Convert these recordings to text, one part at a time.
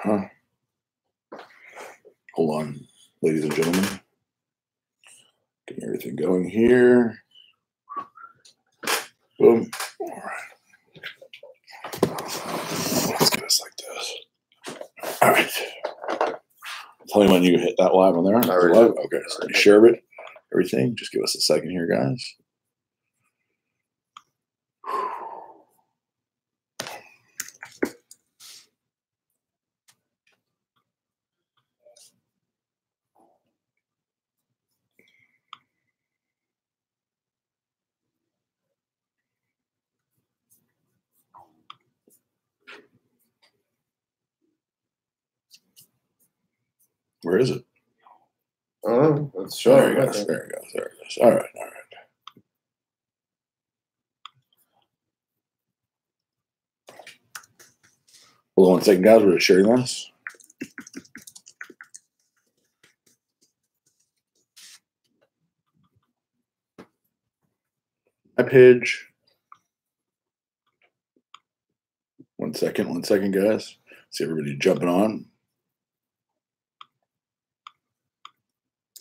Huh. Hold on, ladies and gentlemen. Getting everything going here. Boom. All right. Let's get us like this. All right. Tell me when you hit that live on there. Live? Okay. So share it. Everything. Just give us a second here, guys. Where is it? Oh, let's show There it goes. There it goes. There it goes. All right. All right. Hold on 1 second, guys. We're sharing this. My page. 1 second, guys. See everybody jumping on.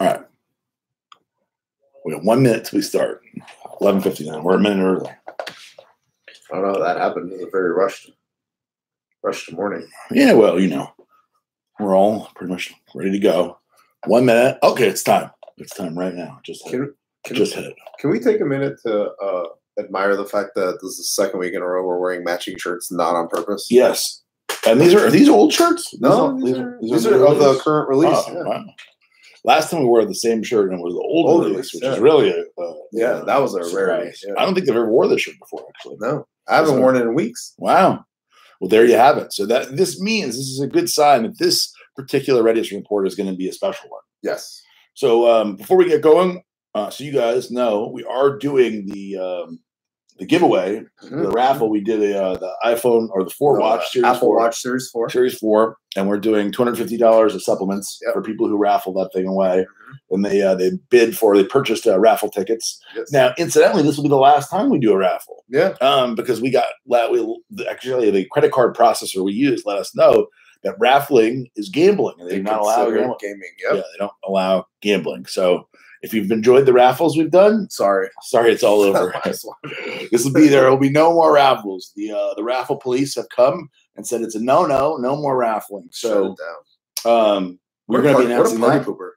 All right. We have 1 minute till we start. 11:59. We're a minute early. I don't know. That happened. It was a very rushed morning. Yeah, well, you know, we're all pretty much ready to go. 1 minute. Okay, it's time. It's time right now. Just hit it. Can we take a minute to admire the fact that this is the second week in a row we're wearing matching shirts, not on purpose? Yes. And are these old shirts? No, these are of the current release. Oh, yeah. Wow. Last time we wore the same shirt and it was the old release, which is really that was a rarity. Yeah. I don't think they've ever wore this shirt before, actually. No, I haven't worn it in weeks. Wow. Well, there you have it. So this means this is a good sign that this particular Readiness report is going to be a special one. Yes. So before we get going, so you guys know we are doing the giveaway, the raffle. We did the iPhone or the 4-watch Series Apple 4. Watch Series 4. Series 4, and we're doing $250 of supplements for people who raffle that thing away. And they purchased raffle tickets. Yes. Now, incidentally, this will be the last time we do a raffle. Yeah. Because actually the credit card processor we use let us know that raffling is gambling, and they do not allow gaming. Yep. Yeah, they don't allow gambling. So if you've enjoyed the raffles we've done, sorry, it's all over. There will be no more raffles. The raffle police have come and said it's a no more raffling. So we're going to be announcing that. Pooper.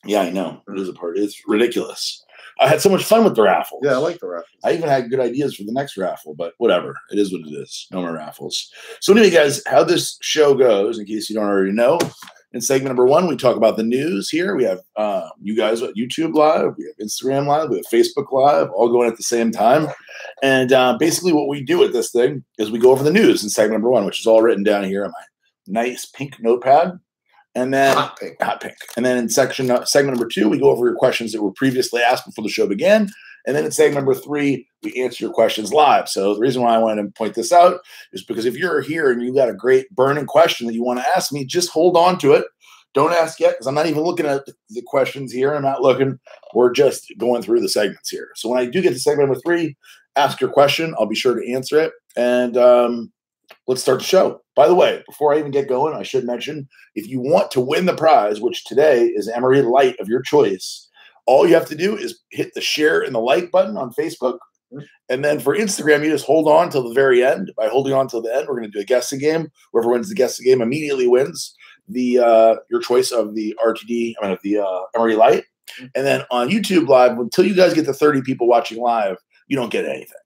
Yeah, I know. It is a party. It's ridiculous. I had so much fun with the raffles. Yeah, I like the raffles. I even had good ideas for the next raffle, but whatever. It is what it is. No more raffles. So anyway, guys, how this show goes, in case you don't already know, in segment number 1, we talk about the news here. We have you guys at YouTube Live. We have Instagram Live. We have Facebook Live, all going at the same time. And basically what we do with this thing is we go over the news in segment number 1, which is all written down here on my nice pink notepad. And then hot pink. And then in segment number 2, we go over your questions that were previously asked before the show began. And then in segment number 3, we answer your questions live. So the reason why I wanted to point this out is because if you're here and you got a great burning question that you want to ask me, just hold on to it. Don't ask yet, because I'm not even looking at the questions here. I'm not looking. We're just going through the segments here. So when I do get to segment number 3, ask your question. I'll be sure to answer it. And let's start the show. By the way, before I even get going, I should mention, if you want to win the prize, which today is Emery Light of your choice, all you have to do is hit the share and the like button on Facebook. And then for Instagram, you just hold on till the very end. By holding on till the end, we're going to do a guessing game. Whoever wins the guessing game immediately wins your choice of the Emery Light. And then on YouTube Live, until you guys get to 30 people watching live, you don't get anything.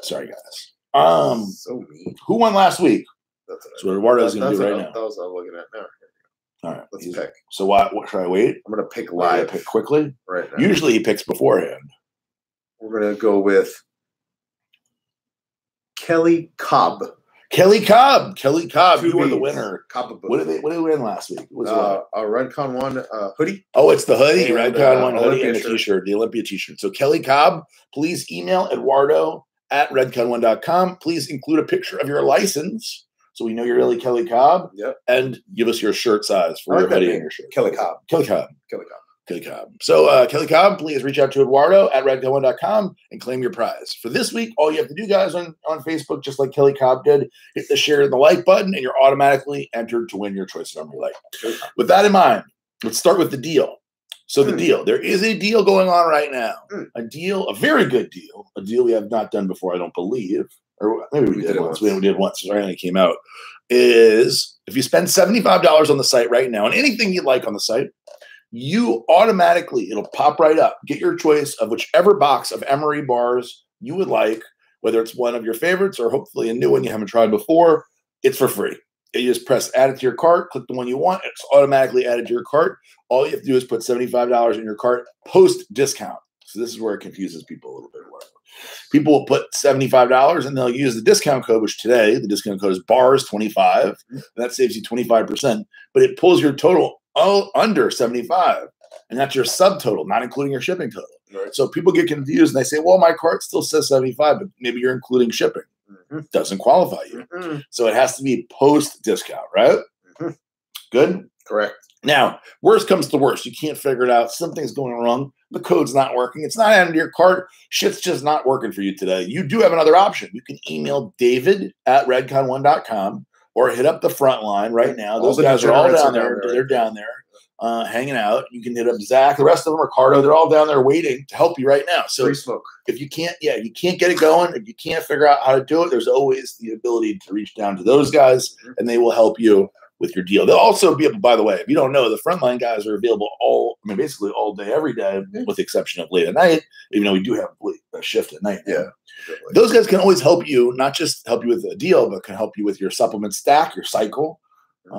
Sorry, guys. So mean. Who won last week? That's what Eduardo's going to do right now. That was what I'm looking at now. All right, let's pick. So what should I wait? I'm going to pick live. Pick quickly? Right now. Usually he picks beforehand. We're going to go with Kelly Cobb. Kelly Cobb. You were the winner. What did they win last week? Was a Redcon 1 hoodie. Oh, it's the hoodie. Redcon 1 hoodie and a t-shirt, the Olympia t-shirt. So Kelly Cobb, please email Eduardo@redcon1.com. Please include a picture of your license so we know you're really Kelly Cobb. Yep. And give us your shirt size for your hoodie and your shirt. Kelly Cobb. Kelly Cobb. So Kelly Cobb, please reach out to Eduardo at redco1.com and claim your prize. For this week, all you have to do, guys, on Facebook, just like Kelly Cobb did, hit the share and the like button, and you're automatically entered to win your choice of number you like. With that in mind, let's start with the deal. So the deal, there is a deal going on right now. A deal, a very good deal, a deal we have not done before, I don't believe. Or maybe we did once. We did once. Right when it came out. Is if you spend $75 on the site right now, and anything you like on the site, you automatically, it'll pop right up. Get your choice of whichever box of Emery bars you would like, whether it's one of your favorites or hopefully a new one you haven't tried before. It's for free. You just press add it to your cart, click the one you want. It's automatically added to your cart. All you have to do is put $75 in your cart post discount. So this is where it confuses people a little bit. People will put $75 and they'll use the discount code, which today the discount code is BARS25. And that saves you 25%, but it pulls your total under 75, and that's your subtotal, not including your shipping total. Right. So people get confused and they say, well, my cart still says 75, but maybe you're including shipping. Doesn't qualify you. So it has to be post discount, right? Good? Correct. Now, worst comes to worst. You can't figure it out. Something's going wrong. The code's not working. It's not added to your cart. Shit's just not working for you today. You do have another option. You can email David at redcon1.com or hit up the front line right now. Those guys are all down there. They're down there hanging out. You can hit up Zach. The rest of them, Ricardo, they're all down there waiting to help you right now. So if you can't, you can't get it going, if you can't figure out how to do it, there's always the ability to reach down to those guys, and they will help you with your deal. They'll also be able, by the way, if you don't know, the frontline guys are available basically all day, every day, with the exception of late at night, even though we do have a shift at night. Yeah. Those guys can always help you, not just help you with a deal, but can help you with your supplement stack, your cycle,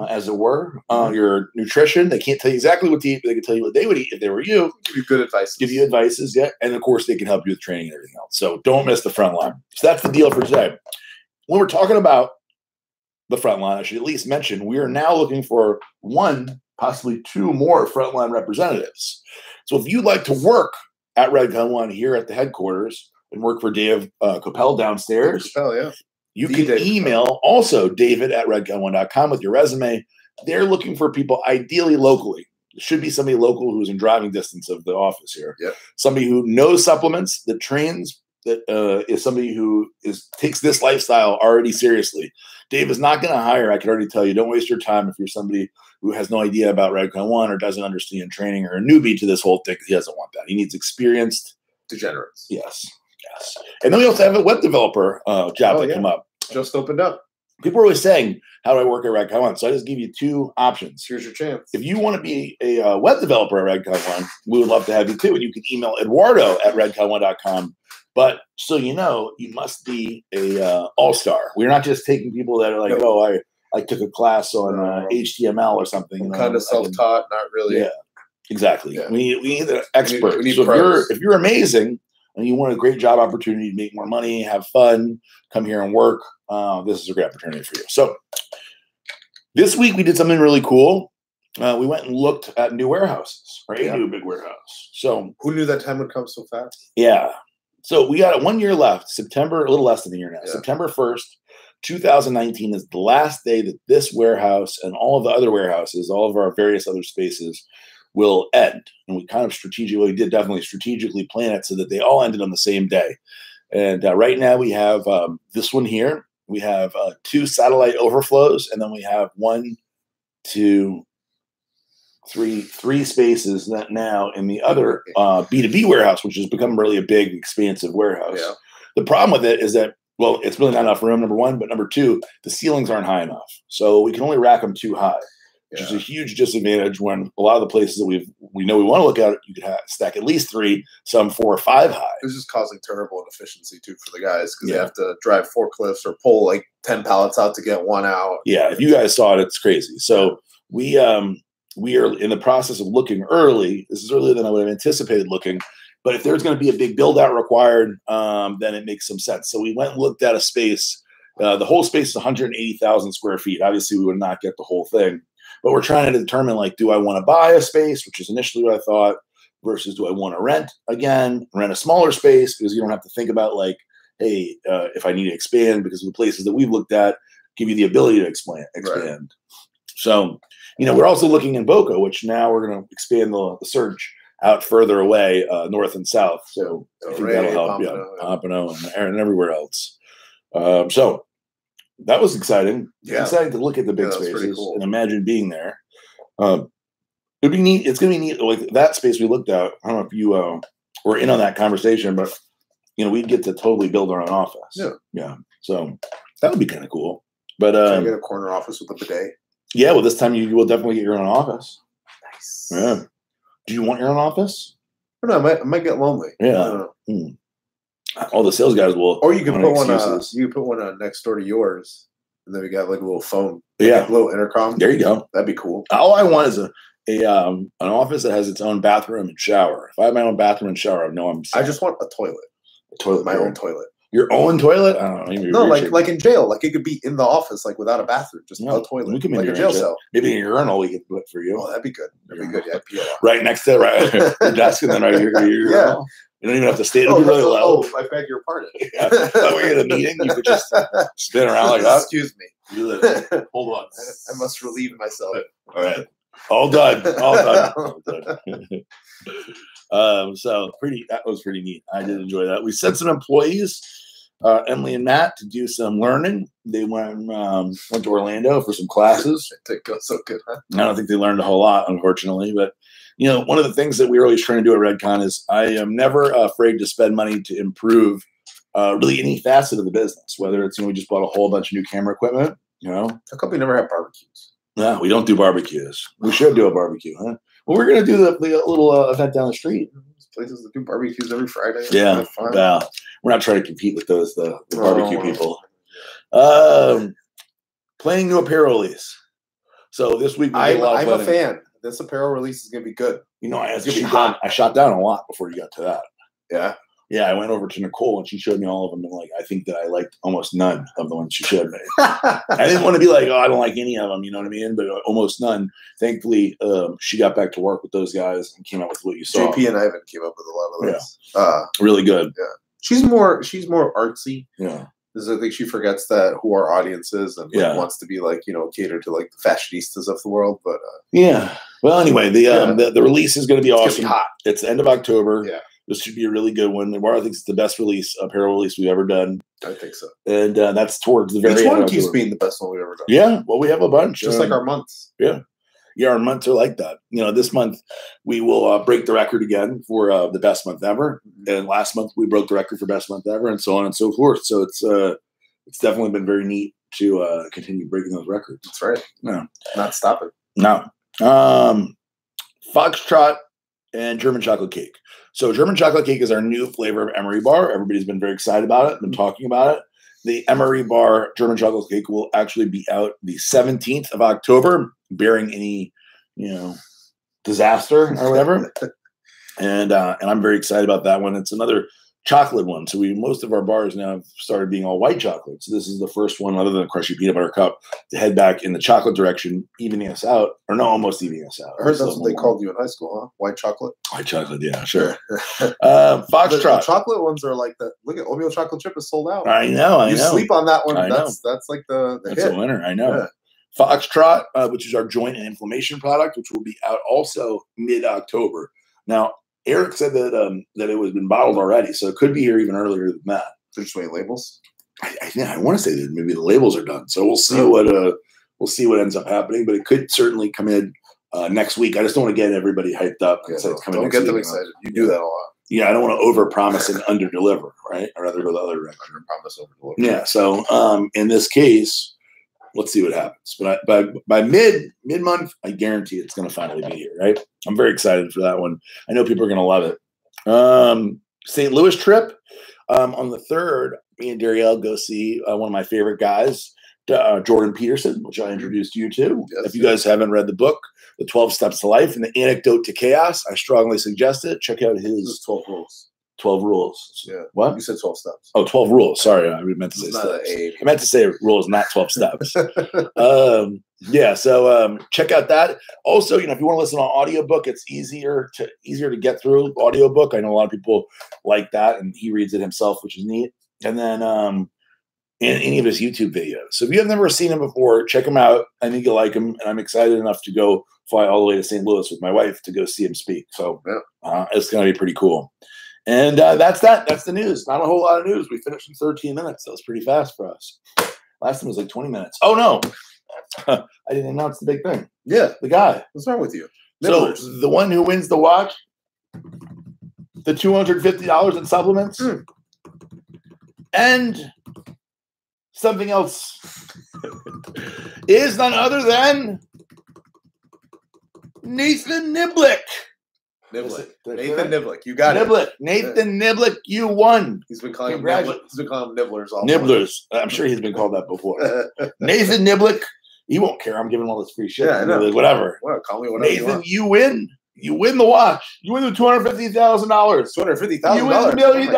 as it were, your nutrition. They can't tell you exactly what to eat, but they can tell you what they would eat if they were you. Give you good advice. Give you advices, yeah. And of course, they can help you with training and everything else. So don't miss the front line. So that's the deal for today. When we're talking about the front line, I should at least mention we are now looking for one, possibly two more frontline representatives. So if you'd like to work at Redcon One here at the headquarters and work for Dave Coppell downstairs, you can email also David at redcon1.com with your resume. They're looking for people ideally locally. It should be somebody local who's in driving distance of the office here. Yep. Somebody who knows supplements, that trains, that is somebody who takes this lifestyle already seriously. Dave is not going to hire. I can already tell you, don't waste your time if you're somebody who has no idea about Redcon One or doesn't understand training, or a newbie to this whole thing. He doesn't want that. He needs experienced degenerates. Yes. And then we also have a web developer job that came up. Just opened up. People are always saying, how do I work at Redcon One? So I just give you two options. Here's your chance. If you want to be a web developer at Redcon One, we would love to have you too. And you can email Eduardo at redcon1.com. But so you know, you must be a all-star. We're not just taking people that are like, I took a class on HTML or something. Kind of self-taught, not really. Yeah, exactly. Yeah. We need an expert. We need so if you're amazing and you want a great job opportunity to make more money, have fun, come here and work, this is a great opportunity for you. So this week we did something really cool. We went and looked at new warehouses, right? A new big warehouse. So who knew that time would come so fast? Yeah. So we got 1 year left, September, a little less than a year now. Yeah. September 1st, 2019 is the last day that this warehouse and all of the other warehouses, all of our various other spaces will end. And we kind of definitely strategically plan it so that they all ended on the same day. And right now we have this one here. We have 2 satellite overflows, and then we have 1, 2, 3 spaces that now in the other B2B warehouse, which has become really a big, expansive warehouse. Yeah. The problem with it is that, well, it's really not enough room, number one, but number two, the ceilings aren't high enough. So we can only rack them too high, which is a huge disadvantage when a lot of the places that we know we want to look at, you could stack at least 3, some 4 or 5 high. This is causing terrible inefficiency too for the guys because they have to drive forklifts or pull like 10 pallets out to get one out. Yeah, if you guys saw it, it's crazy. So we are in the process of looking early. This is earlier than I would have anticipated looking. But if there's going to be a big build out required, then it makes some sense. So we went and looked at a space. The whole space is 180,000 square feet. Obviously, we would not get the whole thing. But we're trying to determine, like, do I want to buy a space, which is initially what I thought, versus do I want to rent a smaller space, because you don't have to think about, like, hey, if I need to expand, because of the places that we've looked at give you the ability to expand. Right. So, we're also looking in Boca, which now we're going to expand the search out further away, north and south. So I think that'll help. Pompano and everywhere else. So that was exciting. Yeah. Exciting to look at the big spaces and imagine being there. It'd be neat. It's going to be neat. Like that space we looked at. I don't know if you were in on that conversation, but we'd get to totally build our own office. Yeah. So that would be kind of cool. But try to get a corner office with a bidet. Yeah. Well, this time you will definitely get your own office. Nice. Yeah. Do you want your own office? I don't know. I might get lonely. Yeah. All the sales guys will. Or you can put one. You can put one next door to yours, and then we got like a little phone. Yeah. A little intercom. There you go. That'd be cool. All I want is an office that has its own bathroom and shower. If I have my own bathroom and shower, I know I'm safe. I just want a toilet. My own toilet. Your own toilet? I don't know. No, like in jail. Like it could be in the office, like without a bathroom, just a toilet. We can make a jail cell. Maybe a urinal we could put for you. Oh, that'd be good. That'd be good. Yeah, pee a lot. Right next to your desk, and then right here. Yeah. You don't even have to stay. It'll be really low. Oh, I beg your pardon. Yeah. That way, at a meeting, you could just spin around like that. Excuse me. Hold on. I must relieve myself. All right. All done. All done. So that was pretty neat. I did enjoy that. We sent some employees, Emily and Matt, to do some learning. They went to Orlando for some classes. It did go so good, huh? I don't think they learned a whole lot, unfortunately. But, one of the things that we're always trying to do at Redcon is I am never afraid to spend money to improve really any facet of the business, whether it's, we just bought a whole bunch of new camera equipment, How come we never have barbecues? No, we don't do barbecues. We should do a barbecue, huh? Well, we're going to do the little event down the street. There's places that do barbecues every Friday. Yeah. Well, we're not trying to compete with those, the barbecue people. Planning new apparel release. So this week, I'm a fan. This apparel release is going to be good. I shot down a lot before you got to that. Yeah. Yeah, I went over to Nicole and she showed me all of them, and I think that I liked almost none of the ones she showed me. I didn't want to be like, oh, I don't like any of them, you know what I mean? But almost none. Thankfully, she got back to work with those guys and came out with what you saw. JP and Ivan came up with a lot of those. Yeah. Really good. Yeah, she's more artsy. Yeah, because I think she forgets that who our audience is and wants to be cater to the fashionistas of the world. But yeah. Well, anyway, the release is going to be awesome. It's gonna be hot. It's the end of October. Yeah. This should be a really good one. I think it's the best apparel release we've ever done. I think so. And that's towards the very end. Each one keeps being the best one we've ever done. Yeah. Well, we have a bunch. Just like our months. Yeah. Yeah, our months are like that. This month we will break the record again for the best month ever. And last month we broke the record for best month ever, and so on and so forth. So it's definitely been very neat to continue breaking those records. That's right. No. Not stopping. No. Foxtrot and German chocolate cake. So German chocolate cake is our new flavor of Emery bar. Everybody's been very excited about it, been talking about it. The Emery bar German chocolate cake will actually be out the 17th of October, bearing any, disaster or whatever. And I'm very excited about that one. It's another chocolate one. So most of our bars now have started being all white chocolate. So this is the first one, other than Crushy Peanut Butter Cup, to head back in the chocolate direction, evening us out, or no, almost evening us out. I heard that's what they called you in high school, huh? White chocolate. White chocolate, yeah, sure. Foxtrot. The chocolate ones are like that. Look at oatmeal chocolate chip is sold out. I know. You sleep on that one. That's like the that's hit. a winner. I know. Yeah. Foxtrot, which is our joint and inflammation product, which will be out also mid-October. Now, Eric said that it was been bottled already, so it could be here even earlier than that. They're just waiting labels. I want to say that maybe the labels are done, so we'll see what ends up happening. But it could certainly come in next week. I just don't want to get everybody hyped up. Yeah, don't get them excited. You do that a lot. Yeah, I don't want to over-promise and under-deliver, right? I'd rather go the other direction. Under-promise, over-deliver. Yeah. So in this case, let's see what happens. But by mid-month, I guarantee it's going to finally be here, right? I'm very excited for that one. I know people are going to love it. St. Louis trip on the 3rd, me and Darielle go see one of my favorite guys, Jordan Peterson, which I introduced you to. Yes, if you guys haven't read the book, The 12 Steps to Life and the Antidote to Chaos, I strongly suggest it. Check out his 12 rules. 12 rules. Yeah. What? You said 12 steps. Oh, 12 rules. Sorry, I meant to say steps. I meant to say rules, not 12 steps. Yeah, so check out that. Also, if you want to listen on audiobook, it's easier to get through audiobook. I know a lot of people like that, and he reads it himself, which is neat. And then in any of his YouTube videos. So if you have never seen him before, check him out. I think you'll like him, and I'm excited enough to go fly all the way to St. Louis with my wife to go see him speak. So it's going to be pretty cool. And that's that. That's the news. Not a whole lot of news. We finished in 13 minutes. That was pretty fast for us. Last time was like 20 minutes. Oh, no. I didn't announce the big thing. Yeah. The guy. What's wrong with you? So the one who wins the watch, the $250 in supplements, and something else is none other than Nathan Niblick. Nathan Niblick. You got Niblick. it. Nathan Niblick, you won. He's been calling them nibblers all Nibblers. I'm sure he's been called that before. Nathan Niblick. He won't care. I'm giving all this free shit. Yeah, like, whatever. Well, call me whatever Nathan, you win. You win the watch. You win the $250,000. $250,000. You win $1 million.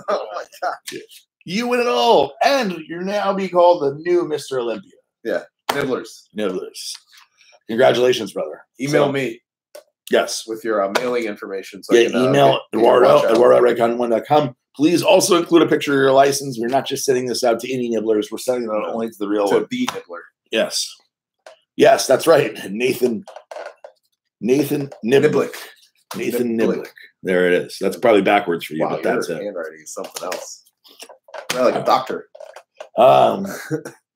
Oh my god. You win it all. And you're now being called the new Mr. Olympia. Yeah. Nibblers. Congratulations, brother. Email me. Yes. With your mailing information. So email Eduardo at redcon1.com. Please also include a picture of your license. We're not just sending this out to any nibblers. We're sending it out only to the real one. The nibbler. Yes. Yes, that's right. Nathan Niblick. Nathan Niblick. There it is. That's probably backwards for you, but that's it. Handwriting is something else. You're like a doctor.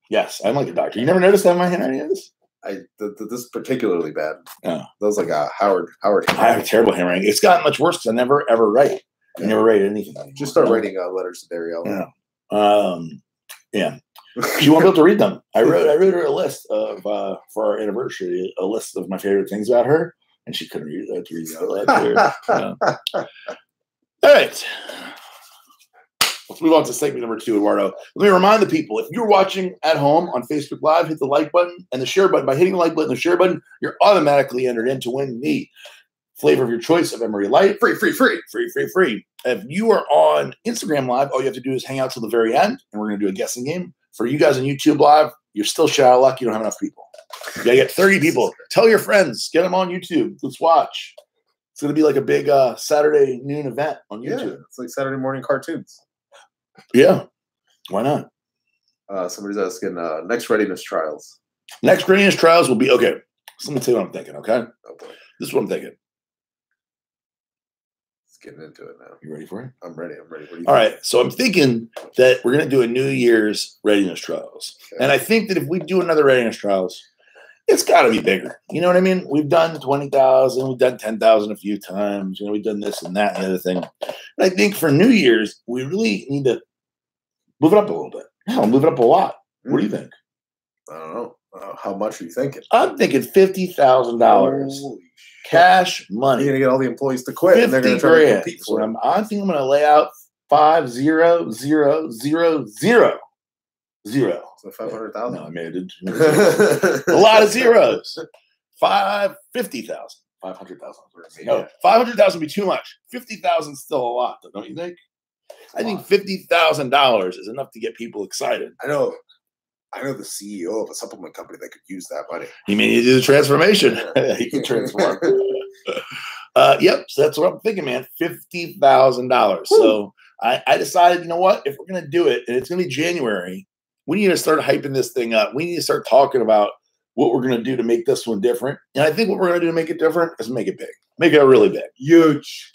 Yes, I'm like a doctor. You never noticed how my handwriting is? This is particularly bad. Oh. That was like a Howard. I have terrible handwriting. It's gotten much worse because I never ever write. I never write anything anymore. Just start writing letters to Darielle. Yeah. She won't be able to read them. I wrote her a list of for our anniversary, a list of my favorite things about her, and she couldn't read that. All right. Let's move on to segment number 2, Eduardo. Let me remind the people, if you're watching at home on Facebook Live, hit the like button and the share button. By hitting the like button and the share button, you're automatically entered in to win the flavor of your choice of Emery Light. Free. If you are on Instagram Live, all you have to do is hang out till the very end, and we're going to do a guessing game. For you guys on YouTube Live, you're still shit out of luck. You don't have enough people. You got to get 30 people. Tell your friends. Get them on YouTube. Let's watch. It's going to be like a big Saturday noon event on YouTube. Yeah, it's like Saturday morning cartoons. Yeah. Why not? Somebody's asking next readiness trials. Next readiness trials will be, okay. So let me tell you what I'm thinking, okay? Oh, boy. This is what I'm thinking. Getting into it now. You ready for it? I'm ready. What do you All right. So I'm thinking that we're going to do a New Year's readiness trials. Okay. And I think that if we do another readiness trials, it's got to be bigger. You know what I mean? We've done 20,000. We've done 10,000 a few times. We've done this and that and the other thing. And I think for New Year's, we really need to move it up a little bit. Yeah, move it up a lot. What do you think? I don't know. How much are you thinking? I'm thinking $50,000. Cash money. You're gonna get all the employees to quit, and they're gonna try to compete for it. I think I'm gonna lay out 5,000,000. So 500,000. No, I made it. A lot of zeros. 50,000. 500,000. No, 500,000 would be too much. 50,000 is still a lot, though, don't you think? I think $50,000 is enough to get people excited. I know the CEO of a supplement company that could use that money. He may need to do the transformation. He can transform. Yep. So that's what I'm thinking, man. $50,000. So I decided, you know what? If we're going to do it, and it's going to be January, we need to start hyping this thing up. We need to start talking about what we're going to do to make this one different. And I think what we're going to do to make it different is make it big. Make it really big. Huge.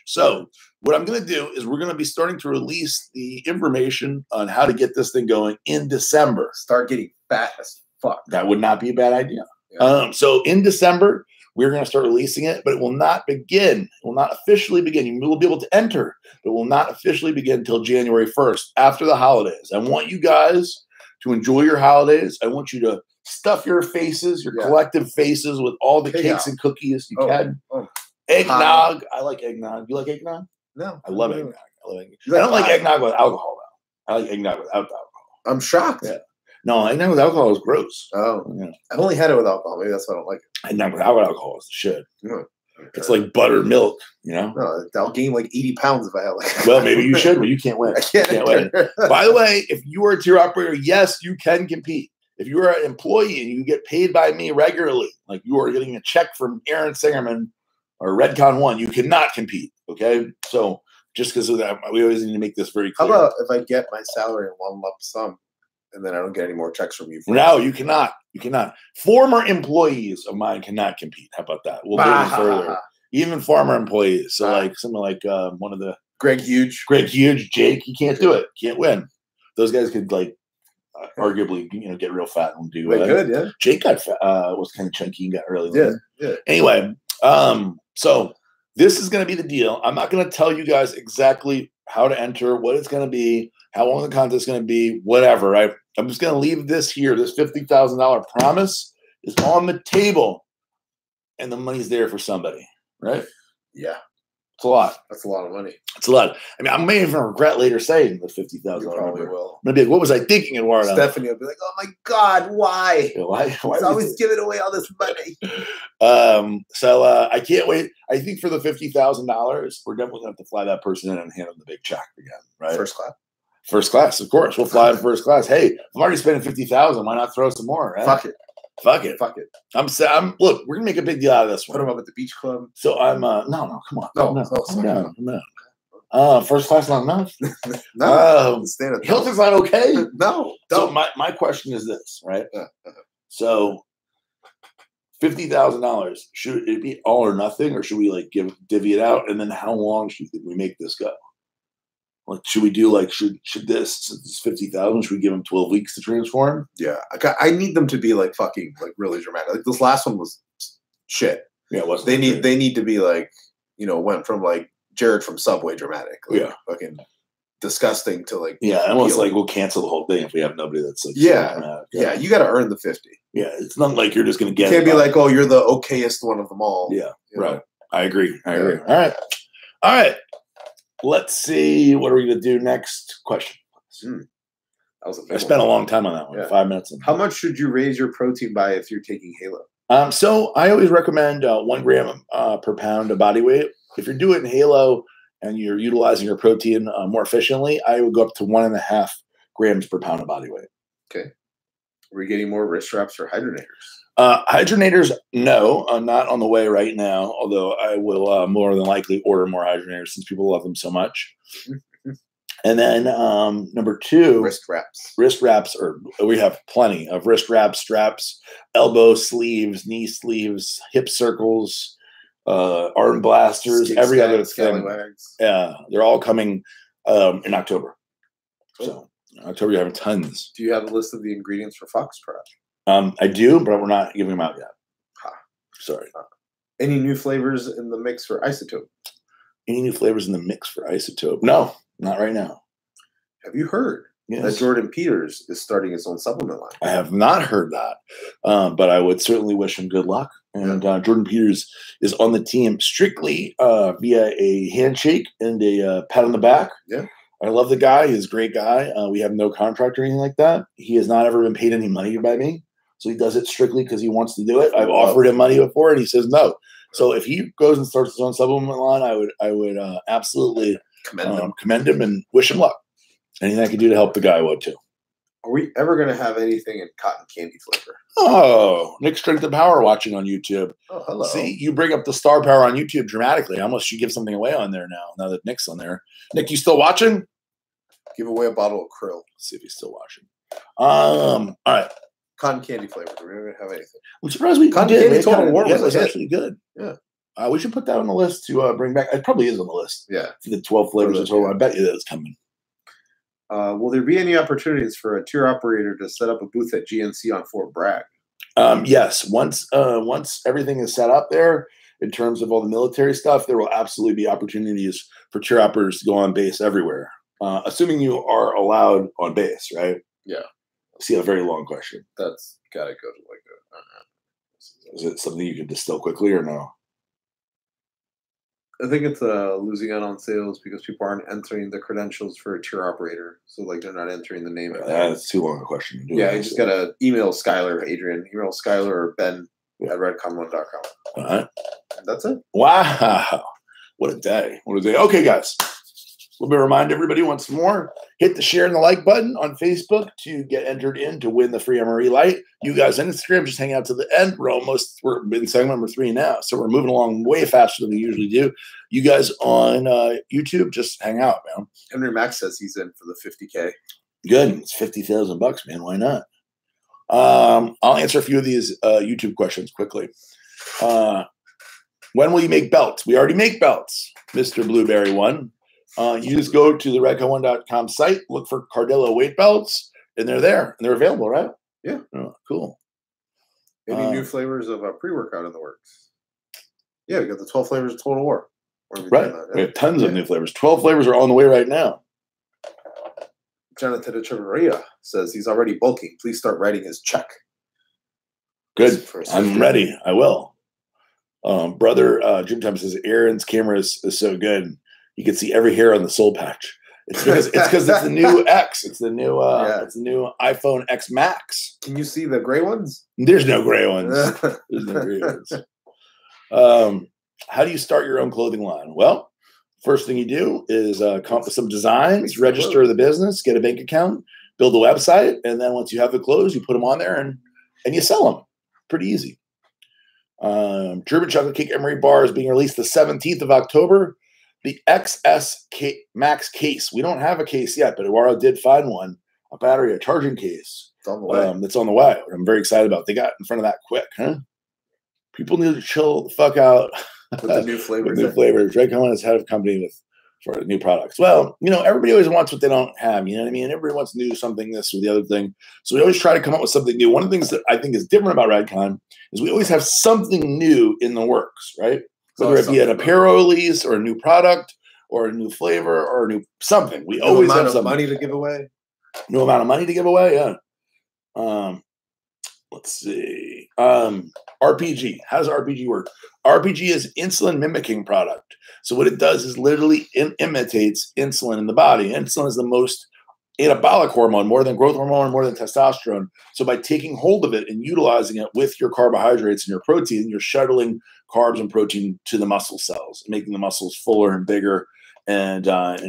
So what I'm going to do is we're going to be starting to release the information on how to get this thing going in December. Start getting fat as fuck. That would not be a bad idea. Yeah. So in December, we're going to start releasing it, but it will not begin. It will not officially begin. You will be able to enter, but it will not officially begin until January 1st, after the holidays. I want you guys to enjoy your holidays. I want you to stuff your faces, your collective faces, with all the cakes and cookies you can. Eggnog. I like eggnog. You like eggnog? No. I love eggnog. I don't like eggnog with alcohol, though. I like eggnog without alcohol. I'm shocked. Yeah. No, eggnog with alcohol is gross. Oh. Yeah. I've only had it with alcohol. Maybe that's why I don't like it. Eggnog without alcohol is the shit. Yeah. It's like buttermilk, you know? No, I'll gain like 80 pounds if I have like. Well, maybe you should, but you can't win. I can't win. By the way, if you are a tier operator, yes, you can compete. If you are an employee and you get paid by me regularly, like you are getting a check from Aaron Singerman or Redcon 1, you cannot compete. Okay? So just because of that, we always need to make this very clear. How about if I get my salary in one lump sum and then I don't get any more checks from you. No, you cannot. You cannot. Former employees of mine cannot compete. How about that? We'll go even further. Even former employees. So like someone like one of the Greg Huge, Jake, you can't do it. Can't win. Those guys could like arguably, get real fat and do. They could, yeah. Jake got fat, was kind of chunky and got really. Yeah. Anyway, so this is going to be the deal. I'm not going to tell you guys exactly how to enter, what it's going to be, how long the contest is going to be, whatever. Right? I'm just going to leave this here. This $50,000 promise is on the table, and the money's there for somebody. Right? Yeah. It's a lot. That's a lot of money. It's a lot. I mean, I may even regret later saying the $50,000. You probably will. I'm gonna be like, what was I thinking, Eduardo? Stephanie will be like, oh my God, why? Why He's always giving away all this money. So I can't wait. I think for the $50,000, we're definitely gonna have to fly that person in and hand them the big check again, right? First class. First class, of course. We'll fly in first class. Hey, I'm already spending $50,000. Why not throw some more? Right? Fuck it. Look, we're gonna make a big deal out of this one. Put them up at the beach club. So I'm no, come on. No. First class not enough. No, Hilton's not okay. No. So my question is this, right? So $50,000, should it be all or nothing, or should we like divvy it out? And then how long should we make this go? Like, should we do should this, since it's 50,000, should we give them 12 weeks to transform? Yeah, I need them to be like fucking like really dramatic. Like this last one was shit. Yeah, it wasn't. They need to be like, went from like Jared from Subway dramatic. Like, yeah, fucking disgusting to like. Yeah, almost like we'll cancel the whole thing if we have nobody that's like. Yeah, you got to earn the 50. Yeah, it's not like you're just gonna get. You can't be like, oh, you're the okayest one of them all. Yeah, right. I agree. All right. Let's see. What are we going to do next? Question. I spent a long time on that one. Yeah. 5 minutes. How much should you raise your protein by if you're taking Halo? So I always recommend 1 gram per pound of body weight. If you're doing Halo and you're utilizing your protein more efficiently, I would go up to 1.5 grams per pound of body weight. Okay. Are we getting more wrist straps or hydrators? Hydrators, no, not on the way right now, although I will more than likely order more hydrators since people love them so much. And then number 2, wrist wraps. Wrist wraps, we have plenty of wrist wraps, straps, elbow sleeves, knee sleeves, hip circles, arm blasters, every other thing. Yeah, they're all coming in October. Cool. So October, you're having tons. Do you have a list of the ingredients for Foxtrot? I do, but we're not giving them out yet. Sorry. Any new flavors in the mix for Isotope? Any new flavors in the mix for Isotope? No, not right now. Have you heard that Jordan Peters is starting his own supplement line? I have not heard that, but I would certainly wish him good luck. And Jordan Peters is on the team strictly via a handshake and a pat on the back. Yeah. I love the guy. He's a great guy. We have no contract or anything like that. He has not ever been paid any money by me. So he does it strictly because he wants to do it. I've offered him money before, and he says no. So if he goes and starts his own supplement line, I would absolutely commend him and wish him luck. Anything I can do to help the guy, I would too. Are we ever going to have anything in cotton candy flavor? Oh, Nick Strength and Power watching on YouTube. Oh, hello. See, you bring up the star power on YouTube dramatically. I almost should give something away on there now that Nick's on there. Nick, you still watching? Give away a bottle of Krill. Let's see if he's still watching. All right. Cotton candy flavor. Do we ever have anything? I'm surprised we cotton did. Candy Total War was actually good. Yeah. We should put that on the list to bring back. It probably is on the list. Yeah. For the 12 flavors of total. I bet you that is coming. Will there be any opportunities for a tour operator to set up a booth at GNC on Fort Bragg? Yes. Once everything is set up there, in terms of all the military stuff, there will absolutely be opportunities for tour operators to go on base everywhere. Assuming you are allowed on base, right? Yeah. See, a very long question. That's got to go to like a. Is it something you can distill quickly or no? I think it's losing out on sales because people aren't entering the credentials for a tour operator. So, like, they're not entering the name. That's too long a question. Yeah, you just got to email Skylar, Adrian. Email Skylar or Ben at redcon1.com. All right. That's it. Wow. What a day. What a day. Okay, guys. Let me remind everybody once more, hit the share and the like button on Facebook to get entered in to win the free MRE light. You guys on Instagram, just hang out to the end. We're in segment number 3 now, so we're moving along way faster than we usually do. You guys on YouTube, just hang out, man. Henry Mack says he's in for the 50K. Good. It's $50,000, man. Why not? I'll answer a few of these YouTube questions quickly. When will you make belts? We already make belts, Mr. Blueberry One. You just go to the redcon1.com site, look for Cardillo weight belts, and they're there and they're available, right? Yeah. Oh, cool. Any new flavors of pre-workout in the works? Yeah, we got the 12 flavors of Total War. Right. We have tons of new flavors. 12 flavors are on the way right now. Jonathan Echeverria says he's already bulking. Please start writing his check. Good. I'm ready. I will. Brother Jim Thomas says Aaron's camera is so good. You can see every hair on the soul patch. It's because it's the new X. It's the new it's the new iPhone X Max. Can you see the gray ones? There's no gray ones. There's no gray ones. How do you start your own clothing line? Well, first thing you do is come up with some designs, register the business, get a bank account, build a website, and then once you have the clothes, you put them on there and you sell them. Pretty easy. German chocolate cake emery bar is being released the 17th of October. The XS Max case. We don't have a case yet, but Eduardo did find one, a battery, a charging case. It's on the way. That's on the way. I'm very excited about it. They got in front of that quick, huh? People need to chill the fuck out with the new flavors. With new flavors. Red Cohen is head of company for new products. Well, everybody always wants what they don't have. You know what I mean? Everybody wants to do something, this or the other thing. So we always try to come up with something new. One of the things that I think is different about Redcon is we always have something new in the works, right? Whether it be an apparel release or a new product or a new flavor or a new something. We always have something. Money to give away. No amount of money to give away, yeah. Let's see. RPG. How does RPG work? RPG is insulin mimicking product. So what it does is literally imitates insulin in the body. Insulin is the most anabolic hormone, more than growth hormone, more than testosterone. So by taking hold of it and utilizing it with your carbohydrates and your protein, you're shuttling carbs and protein to the muscle cells, making the muscles fuller and bigger and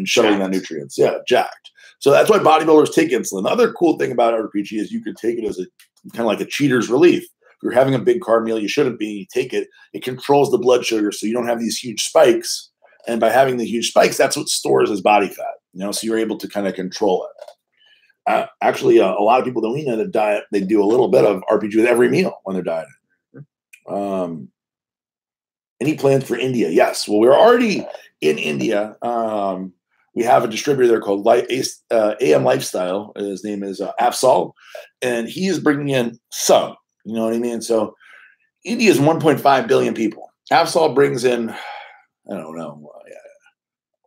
shuttling that nutrients. Yeah, jacked. So that's why bodybuilders take insulin. The other cool thing about RPG is you could take it as a kind of like a cheater's relief. If you're having a big carb meal, you shouldn't be. You take it. It controls the blood sugar so you don't have these huge spikes. And by having the huge spikes, that's what stores as body fat. So you're able to kind of control it. Actually, a lot of people that we know that diet, they do a little bit of RPG with every meal when they're dieting. Any plans for India? Yes. Well, we're already in India. We have a distributor there called AM Lifestyle. His name is Afsal, and he is bringing in some. You know what I mean? So India is 1.5 billion people. Afsal brings in, I don't know,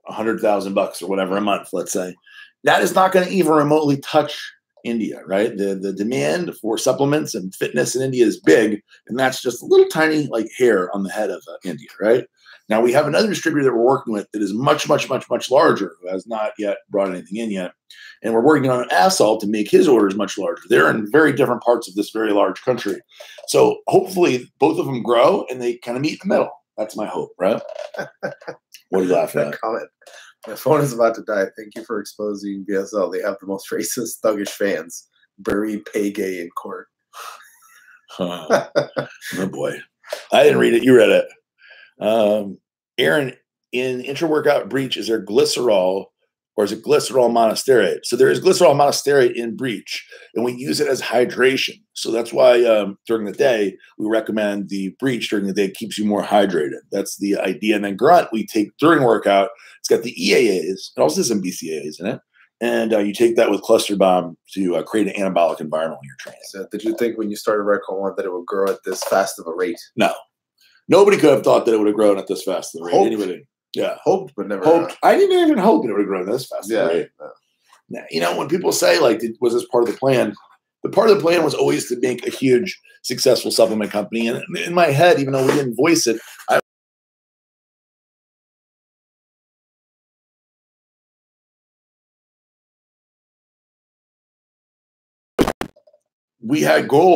$100,000 or whatever a month, let's say. That is not going to even remotely touch India, right? The demand for supplements and fitness in India is big, and that's just a little tiny like hair on the head of India, right? Now we have another distributor that we're working with that is much, much, much, much larger, who has not yet brought anything in yet. And we're working on an Assault to make his orders much larger. They're in very different parts of this very large country. So hopefully both of them grow and they kind of meet in the middle. That's my hope, right? What are you laughing at? Comment. My phone is about to die. Thank you for exposing BSL. They have the most racist, thuggish fans. Bury Pay-Gay in court. Oh boy. I didn't read it. You read it. Aaron, in intra-workout breach, is there glycerol or is it glycerol monostearate? So there is glycerol monostearate in breach, and we use it as hydration. So that's why during the day, we recommend the breach during the day. It keeps you more hydrated. That's the idea. And then grunt, we take during workout. It's got the EAAs. It also has some BCAAs in it. And you take that with cluster bomb to create an anabolic environment when you're training. So did you think when you started Redcon 1 that it would grow at this fast of a rate? No. Nobody could have thought that it would have grown at this fast of a rate. Anybody? Yeah. Hoped, but never hoped. I didn't even hope it would have grown this fast. Yeah. Right? Now, when people say, like, was this part of the plan? The part of the plan was always to make a huge, successful supplement company. And in my head, even though we didn't voice it, we had goals.